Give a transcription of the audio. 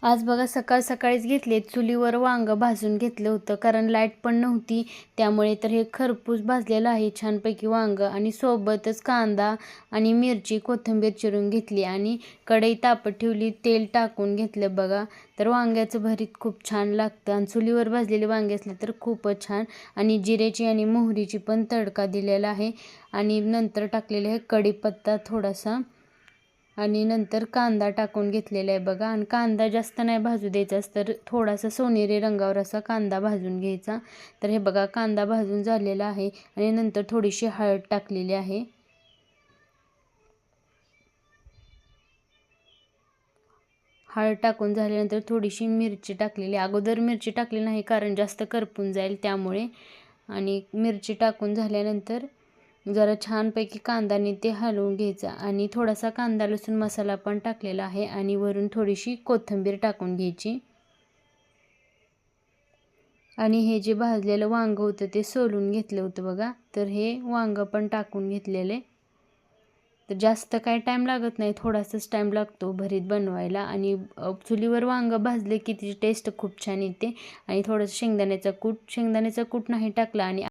आज बघा सकाळीच घेतले चुलीवर वांग भाजून घेतलं होतं, कारण लाईट पण नव्हती त्यामुळे. तर हे खरपूस भाजलेलं आहे छानपैकी वांग, आणि सोबतच कांदा आणि मिरची कोथिंबीर चिरून घेतली आणि कढई तापत ठेवली, तेल टाकून घेतलं बघा. तर वांग्याचं भरीत खूप छान लागतं आणि चुलीवर भाजलेले वांगे असले तर खूपच छान. आणि जिऱ्याची आणि मोहरीची पण तडका दिलेला आहे आणि नंतर टाकलेले आहे कढीपत्ता थोडासा आणि नंतर कांदा टाकून घेतलेला आहे बघा. आणि कांदा जास्त नाही भाजू द्यायचा, तर थोडासा सोनेरी रंगावर असा कांदा भाजून घ्यायचा. तर हे बघा कांदा भाजून झालेला आहे आणि नंतर थोडीशी हळद टाकलेली आहे. हळद टाकून झाल्यानंतर थोडीशी मिरची टाकलेली, अगोदर मिरची टाकली नाही कारण जास्त करपून जाईल त्यामुळे. आणि मिरची टाकून झाल्यानंतर जरा छानपैकी कांदाने ते हलवून घ्यायचा आणि थोडासा कांदा लसूण मसाला पण टाकलेला आहे आणि वरून थोडीशी कोथिंबीर टाकून घ्यायची. आणि हे जे भाजलेलं वांग होतं ते सोलून घेतलं होतं बघा. तर हे वांग पण टाकून घेतलेले. तर जास्त काय टाईम लागत नाही, थोडासाच टाईम लागतो भरीत बनवायला. आणि चुलीवर वांगं भाजले की त्याची टेस्ट खूप छान येते. आणि थोडंसं शेंगदाण्याचा कूट नाही टाकला आणि